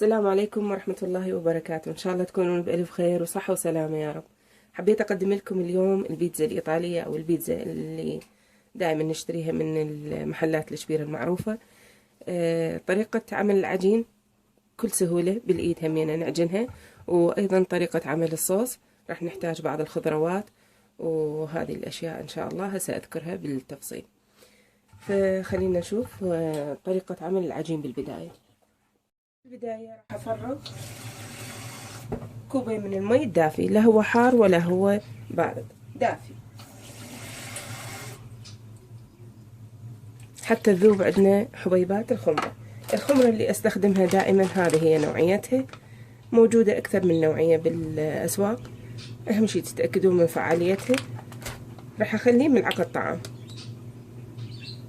السلام عليكم ورحمة الله وبركاته. إن شاء الله تكونون بألف خير وصحة وسلامة يا رب. حبيت أقدم لكم اليوم البيتزا الإيطالية أو البيتزا اللي دائما نشتريها من المحلات الكبيرة المعروفة. طريقة عمل العجين بكل سهولة بالإيد همينا نعجنها، وأيضا طريقة عمل الصوص راح نحتاج بعض الخضروات وهذه الأشياء إن شاء الله هسه أذكرها بالتفصيل. فخلينا نشوف طريقة عمل العجين بالبداية. بالبداية راح أفرغ كوبين من المي الدافي، لا هو حار ولا هو بارد، دافي حتى تذوب عندنا حبيبات الخمرة. الخمرة اللي استخدمها دائما هذه هي نوعيتها، موجودة أكثر من نوعية بالأسواق، أهم شي تتأكدون من فعاليتها. راح أخليه ملعقة طعام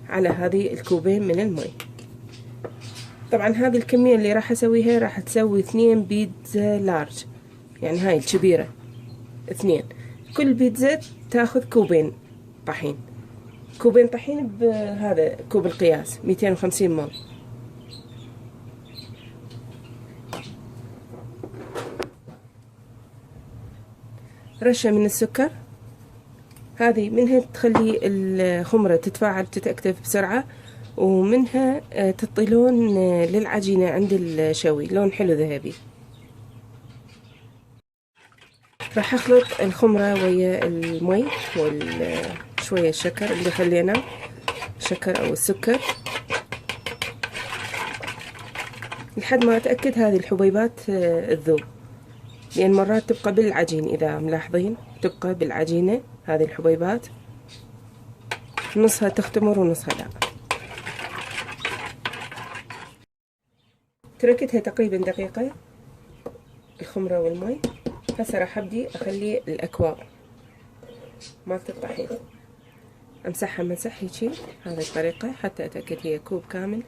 على هذه الكوبين من المي. طبعا هذه الكمية اللي راح أسويها راح تسوي 2 بيتزا لارج، يعني هاي الكبيرة 2. كل بيتزا تاخذ كوبين طحين، كوبين طحين بهذا كوب القياس 250 مل. رشة من السكر، هذه منها تخلي الخمرة تتفاعل تتأكتف بسرعة، ومنها تعطي لون للعجينة عند الشوي، لون حلو ذهبي. راح اخلط الخمرة ويا المي وشوية الشكر اللي خليناه، الشكر او السكر، لحد ما اتأكد هذه الحبيبات تذوب، لان مرات تبقى بالعجين، اذا ملاحظين تبقى بالعجينة هذه الحبيبات، نصها تختمر ونصها لا. تركتها تقريبا دقيقة الخمرة والمي. هسه راح ابدي اخلي الاكواب مالت الطحين امسحها مسح هيجي هذه الطريقة حتى اتأكد هي كوب كامل.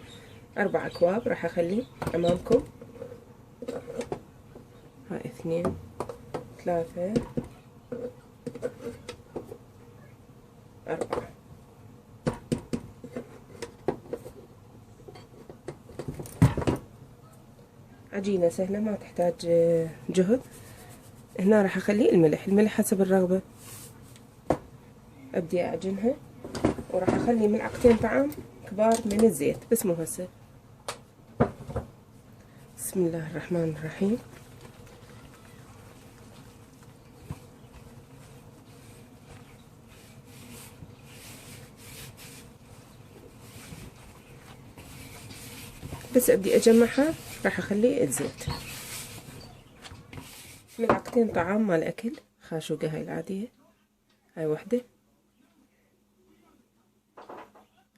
4 أكواب راح اخلي امامكم، هاي 2 3 4. عجينة سهلة ما تحتاج جهد. هنا راح اخلي الملح حسب الرغبة، ابدي اعجنها، وراح اخلي ملعقتين طعام كبار من الزيت بس مو هسه. بسم الله الرحمن الرحيم. بس ابدي اجمعها راح اخلي الزيت. ملعقتين طعام مال اكل خاشوقة، هاي العادية، هاي 1،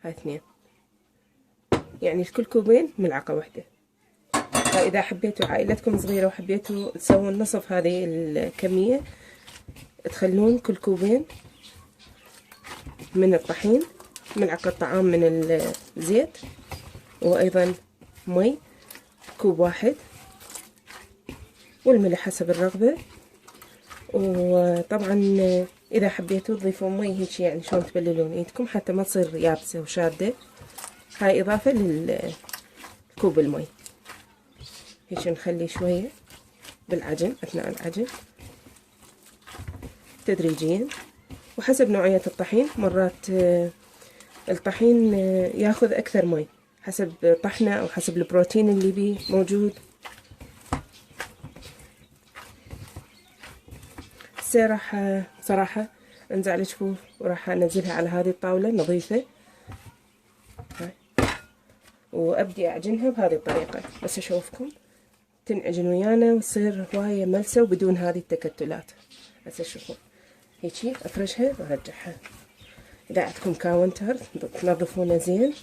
هاي 2، يعني الكل كوبين ملعقة 1. فإذا حبيتوا عائلتكم صغيرة وحبيتوا تسوون نصف هذه الكمية، تخلون كل كوبين من الطحين، ملعقة طعام من الزيت، وأيضا مي كوب 1، والملح حسب الرغبة. وطبعا إذا حبيتوا تضيفون مي هيك، يعني شلون تبللون ايدكم حتى ما تصير يابسة وشادة. هاي إضافة للكوب المي. هيك نخلي شوية بالعجن أثناء العجن تدريجيا، وحسب نوعية الطحين. مرات الطحين ياخذ أكثر مي حسب طحنه أو حسب البروتين اللي بيه موجود. هسه راح صراحة انزع الجفوف وراح انزلها على هذه الطاولة نظيفة، وابدي اعجنها بهذه الطريقة. بس اشوفكم تنعجن ويانا وتصير هواية ملسة وبدون هذه التكتلات. بس شوفوا هيجي افرشها وارجعها. اذا عندكم كاونتر تنظفونه زين.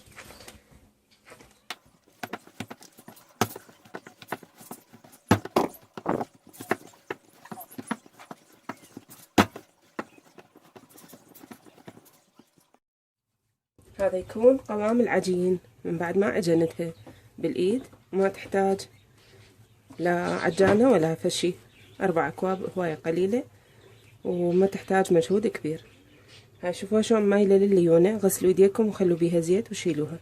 هذا يكون قوام العجين من بعد ما عجنتها بالايد، وما تحتاج لا عجانة ولا فشي. 4 أكواب هواية قليلة وما تحتاج مجهود كبير. هاي شوفوا شلون مايلة لليونة. غسلوا ايديكم وخلوا بيها زيت وشيلوها،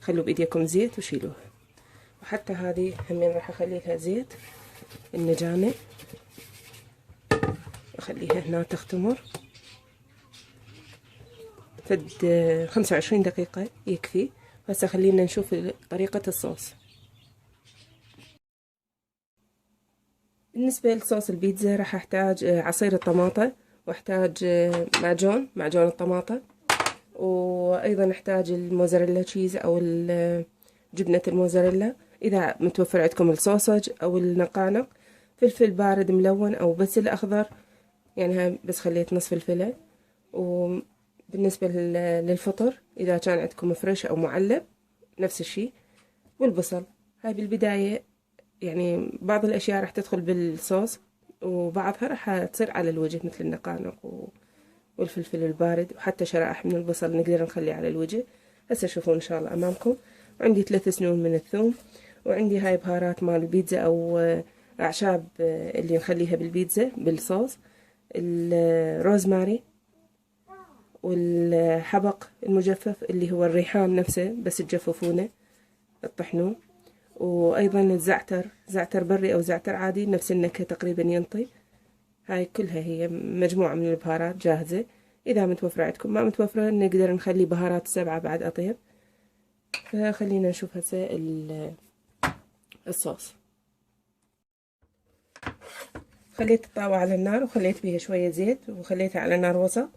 خلوا بايديكم زيت وشيلوها. وحتى هذه همين راح اخلي لها زيت النجانة، اخليها هنا تختمر فد 25 دقيقة يكفي. هسه خلينا نشوف طريقة الصوص. بالنسبة لصوص البيتزا راح احتاج عصير الطماطة، واحتاج معجون الطماطة، وايضا احتاج الموزاريلا تشيز او جبنة الموزاريلا اذا متوفر عندكم الصوصج او النقانق، فلفل بارد ملون او بسل اخضر، يعني هاي بس خليت نص فلفلة. وبالنسبة للفطر اذا كان عندكم فريش او معلب نفس الشي. والبصل هاي بالبداية يعني بعض الاشياء راح تدخل بالصوص وبعضها راح تصير على الوجه مثل النقانق والفلفل البارد، وحتى شرائح من البصل نقدر نخليه على الوجه. هسه شوفوا ان شاء الله امامكم. وعندي 3 سنون من الثوم، وعندي هاي بهارات مال البيتزا او اعشاب اللي نخليها بالبيتزا بالصوص، الروزماري والحبق المجفف اللي هو الريحان نفسه بس تجففونه تطحنوه، وايضا زعتر بري او زعتر عادي نفس النكهة تقريبا ينطي. هاي كلها هي مجموعة من البهارات جاهزة، اذا متوفرة عندكم، ما متوفرة نقدر نخلي بهارات 7 بعد اطيب. فخلينا نشوف هسه الصوص. خليت الطاوة على النار وخليت بيها شوية زيت وخليتها على نار وسط.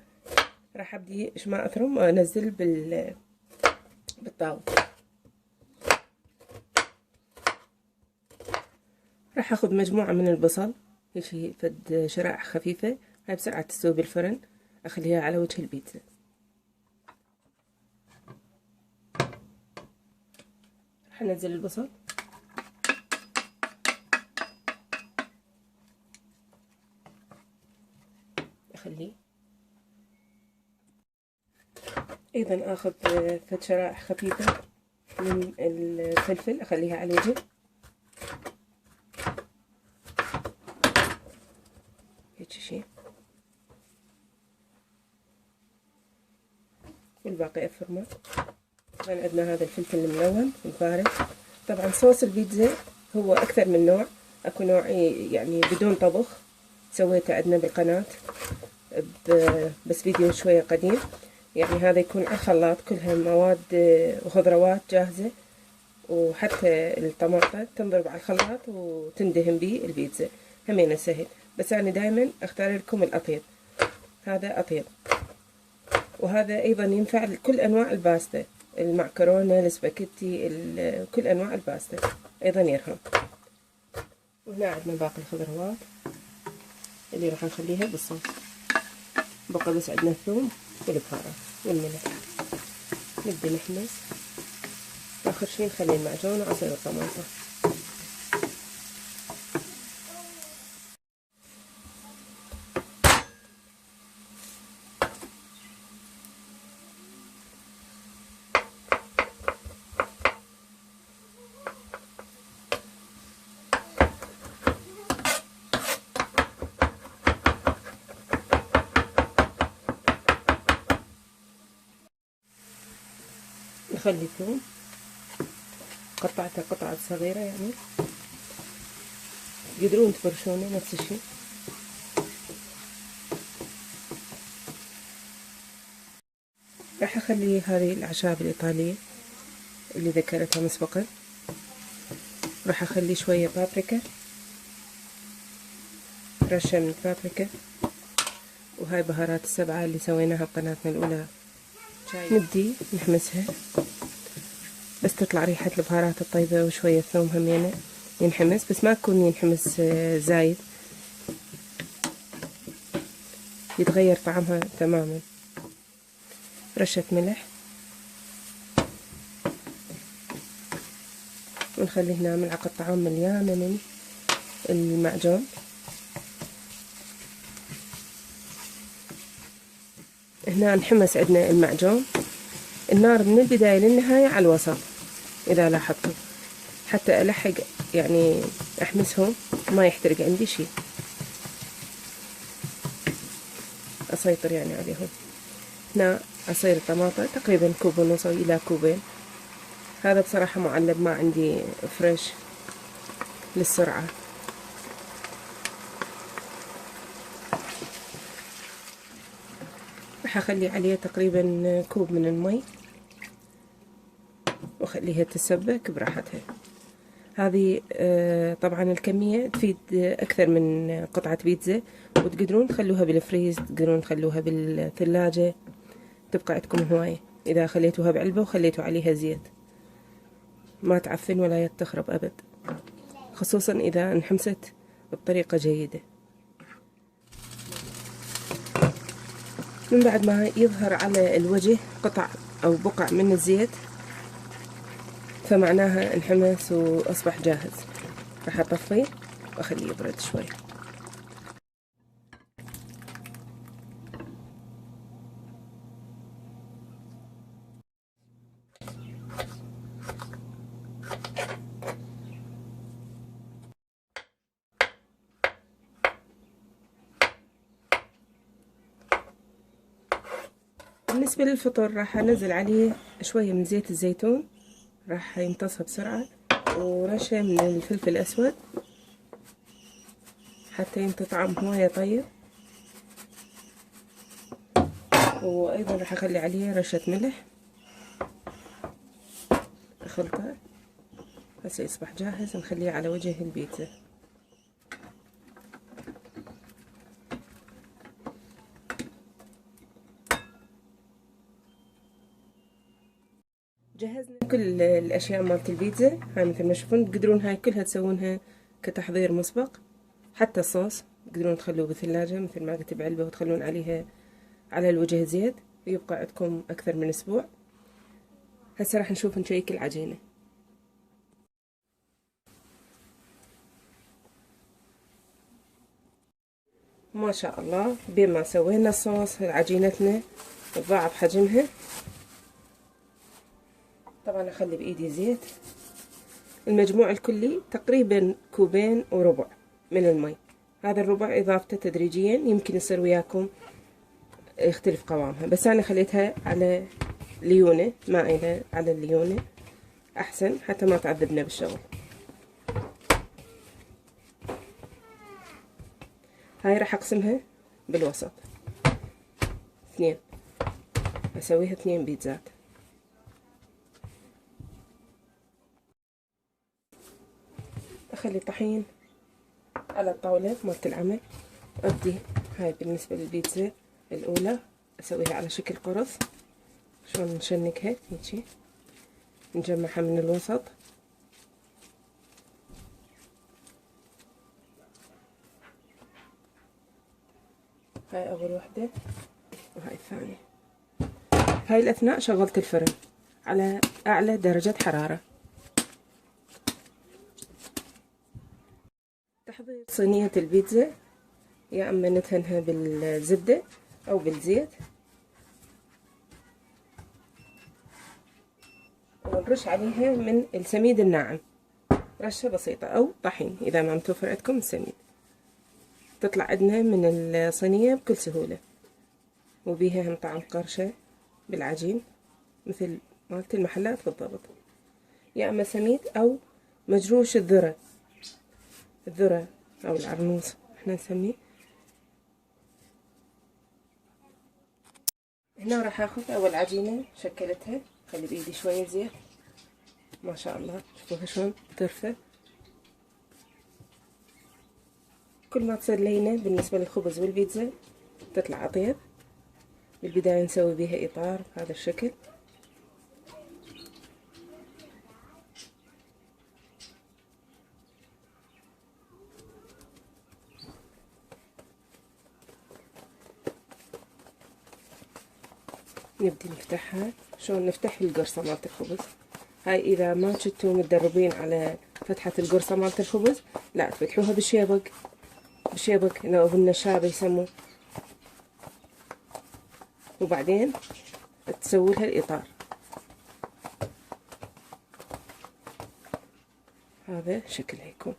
راح ابدي ايش ما اثرم وانزل بالطاوة. راح اخذ مجموعة من البصل هيك فد شرائح خفيفة، هاي بسرعة تستوي بالفرن، اخليها على وجه البيتزا. راح انزل البصل، اخليه. ايضا اخذ فد شرائح خفيفة من الفلفل اخليها على الوجه، هيك شي، والباقي افرمه. طبعا عندنا هذا الفلفل الملون البارد. طبعا صوص البيتزا هو اكثر من نوع، اكو نوع يعني بدون طبخ سويته عندنا بالقناة بس فيديو شوية قديم، يعني هذا يكون على الخلاط كلها مواد وخضروات جاهزة، وحتى الطماطة تنضرب على الخلاط وتندهن به البيتزا، همينه سهل. بس انا دائما اختار لكم الاطيب، هذا اطيب. وهذا ايضا ينفع لكل انواع الباستا، المعكرونة، السباكيتي، كل انواع الباستا ايضا يرهم. وهنا عندنا باقي الخضروات اللي راح نخليها بالصوص. بقى بس عندنا الثوم والبهارات والملح. نبدأ نحمص، واخر شي نخلي المعجون وعصير الطماطم. نخلي الثوم قطعته قطعات صغيرة، يعني تقدرون تفرشونه نفس الشي. راح اخلي هذه الاعشاب الايطالية اللي ذكرتها مسبقا. راح اخلي شوية بابريكا، رشة من البابريكا، وهاي بهارات السبعة اللي سويناها بقناتنا الاولى. نبدي نحمسها بس تطلع ريحة البهارات الطيبة، وشوية ثوم همينة ينحمس، بس ما تكون ينحمس زايد، يتغير طعمها تماما. رشة ملح، ونخلي هنا ملعقة طعام مليانة من المعجون. هنا انحمس عندنا المعجون، النار من البداية للنهاية على الوسط إذا لاحظتوا، حتى ألحق يعني أحمسهم ما يحترق عندي شي، أسيطر يعني عليهم. هنا عصير الطماطة تقريبا كوب ونص إلى كوبين، هذا بصراحة معلب، ما عندي فريش للسرعة. راح اخلي عليه تقريبا كوب من المي واخليها تسبك براحتها. هذه طبعا الكمية تفيد اكثر من قطعة بيتزا، وتقدرون تخلوها بالفريز، تقدرون تخلوها بالثلاجة، تبقى عندكم هواية. اذا خليتوها بعلبة وخليتوا عليها زيت ما تعفن ولا تخرب ابد، خصوصا اذا انحمست بطريقة جيدة. من بعد ما يظهر على الوجه قطع او بقع من الزيت فمعناها انحمس واصبح جاهز. راح اطفيه واخليه يبرد شوي. بالنسبة للفطور راح انزل عليه شوية من زيت الزيتون، راح يمتصها بسرعة، ورشة من الفلفل الاسود حتى ينطي طعم هواية طيب، وايضا راح اخلي عليه رشة ملح. اخلطه هسه يصبح جاهز، نخليه على وجه البيتزا. جهزنا كل الاشياء مالت البيتزا. هاي مثل ما تشوفون تقدرون هاي كلها تسوونها كتحضير مسبق. حتى الصوص تقدرون تخلوه بالثلاجة مثل ما قلت بعلبة، وتخلون عليها على الوجه زيت، ويبقى عندكم اكثر من اسبوع. هسه راح نشوف نشيك العجينة. ما شاء الله بين ما سوينا الصوص عجينتنا تضاعف حجمها. طبعا اخلي بايدي زيت. المجموع الكلي تقريبا كوبين وربع من المي. هذا الربع اضافته تدريجيا يمكن يصير وياكم يختلف قوامها، بس انا خليتها على ليونة مائلة على الليونة احسن حتى ما تعذبنا بالشغل. هاي راح اقسمها بالوسط 2، اسويها 2 بيتزات. اخلي طحين على الطاولة مالت العمل. ابدي هاي بالنسبة للبيتزا الاولى اسويها على شكل قرص. شلون نشنكها هيجي، نجمعها من الوسط. هاي اول وحدة وهاي الثانية. هاي الاثناء شغلت الفرن على اعلى درجة حرارة. تحضير صينية البيتزا، يا اما ندهنها بالزبدة او بالزيت، ونرش عليها من السميد الناعم رشة بسيطة، او طحين اذا ما متوفر عندكم السميد. تطلع عندنا من الصينية بكل سهولة، وبيها هم طعم قرشة بالعجين مثل مالت المحلات بالضبط. يا اما سميد او مجروش الذرة او العرنوس احنا نسميه. هنا راح اخذ اول عجينة شكلتها، خلي بايدي شوية زيت. ما شاء الله شوفوها شلون ترفع. كل ما تصير لينة بالنسبة للخبز والبيتزا تطلع اطيب. بالبداية نسوي بيها اطار بهذا الشكل. نبدي نفتحها. شلون نفتح القرصة مالت الخبز. هاي اذا ما كنتوا متدربين على فتحة القرصة مالت الخبز، لا تفتحوها بالشيبك لو بالنشابة يسموه، وبعدين تسوي لها الاطار. هذا شكلها يكون.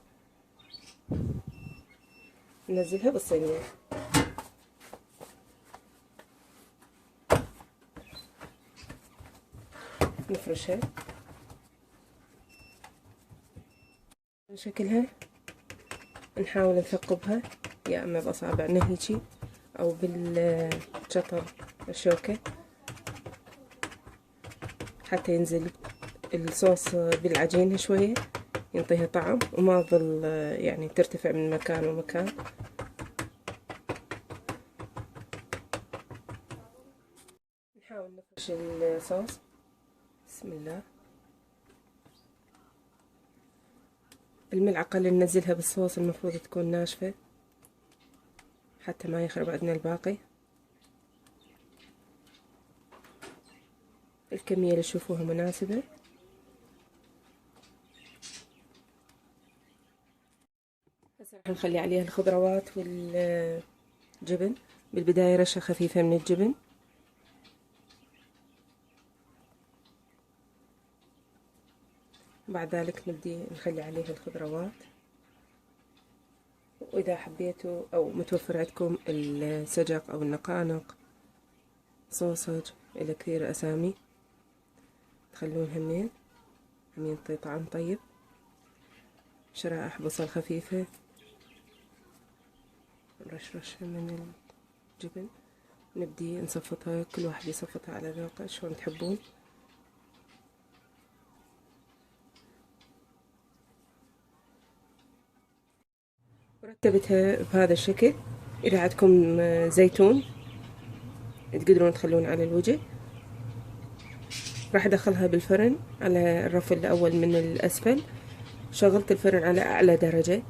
ننزلها بالصينية. نفرشها شكلها نحاول نثقبها يا اما باصابعنا هيجي او بالشطر الشوكة حتى ينزل الصوص بالعجينة شوية ينطيها طعم وما تظل يعني ترتفع من مكان ومكان. نحاول نفرش الصوص. بسم الله. الملعقة اللي ننزلها بالصوص المفروض تكون ناشفة حتى ما يخرب عندنا الباقي. الكمية اللي تشوفوها مناسبة. هسه راح نخلي عليها الخضروات والجبن. بالبداية رشة خفيفة من الجبن، بعد ذلك نبدي نخلي عليها الخضروات. وإذا حبيتوا أو متوفر عندكم السجق أو النقانق، صوصج، إلى كثير أسامي تخلون همين ينطي طعم طيب. شرائح بصل خفيفة، رشرشة من الجبن. نبدي نصفطها، كل واحد يصفطها على ذوقه شلون تحبون. ورتبتها بهذا الشكل. إذا عندكم زيتون تقدرون تخلون على الوجه. راح أدخلها بالفرن على الرف الأول من الأسفل. شغلت الفرن على أعلى درجة.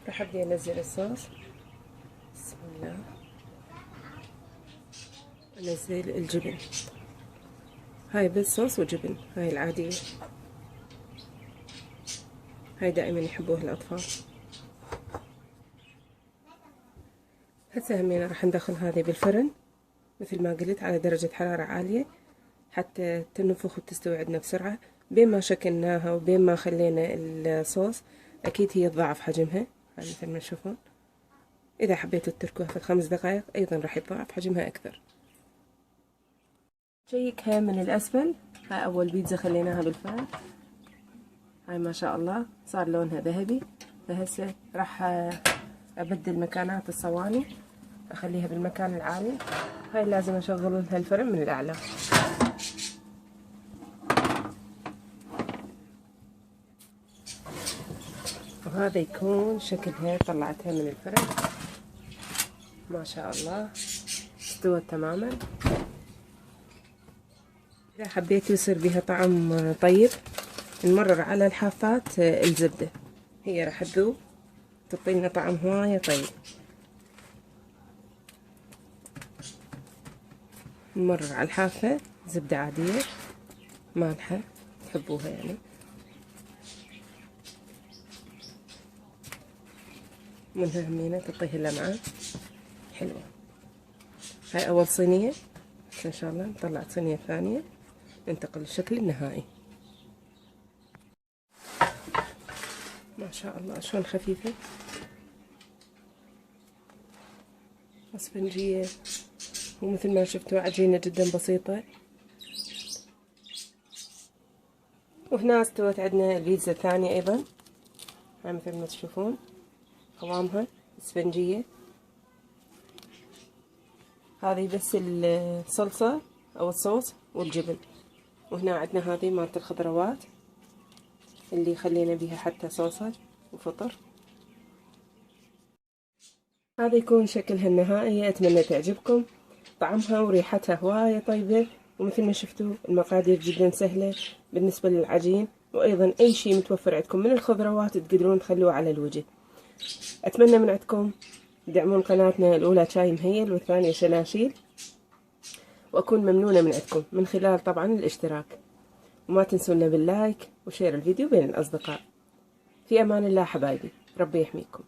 راح أبدي أنزل الصوص. بسم الله. أنزل الجبن. هاي بس صوص وجبن، هاي العادية، هاي دائما يحبوها الأطفال. هسه همينة راح ندخل هذه بالفرن مثل ما قلت على درجة حرارة عالية حتى تنفخ وتستوي عندنا بسرعة. بين ما شكلناها وبين ما خلينا الصوص أكيد هي تضاعف حجمها، هاي مثل ما تشوفون. إذا حبيتوا تتركوها في 5 دقائق أيضا راح يتضاعف حجمها أكثر. شيكها من الأسفل. هاي أول بيتزا خليناها بالفرن، هاي ما شاء الله صار لونها ذهبي. فهسه راح أبدل مكانات الصواني، أخليها بالمكان العالي. هاي لازم أشغل لها الفرن من الأعلى. وهذا يكون شكلها. طلعتها من الفرن ما شاء الله استوت تماما. إذا حبيتوا يصير بها طعم طيب نمرر على الحافات الزبدة، هي راح تذوب تعطينا طعم هواية طيب. نمرر على الحافة زبدة عادية مالحة تحبوها يعني. منها همينة تعطيها لمعة حلوة. هاي أول صينية. إن شاء الله نطلع صينية ثانية ننتقل للشكل النهائي. ما شاء الله شلون خفيفة اسفنجية، ومثل ما شفتوا عجينة جدا بسيطة. وهنا استوت عندنا البيتزا الثانية ايضا، هاي مثل ما تشوفون قوامها اسفنجية. هذه بس الصلصة او الصوص والجبن. وهنا عندنا هذه مالت الخضروات اللي خلينا بيها حتى صوصة وفطر. هذا يكون شكلها النهائي. اتمنى تعجبكم. طعمها وريحتها هواية طيبة، ومثل ما شفتوا المقادير جدا سهلة بالنسبة للعجين. وايضا اي شيء متوفر عندكم من الخضروات تقدرون تخلوه على الوجه. اتمنى من عندكم تدعمون قناتنا، الاولى شاي مهيل والثانية شناشيل، واكون ممنونة من عندكم من خلال طبعا الاشتراك. وما تنسونا باللايك وشير الفيديو بين الاصدقاء. في امان الله حبايبي، ربي يحميكم.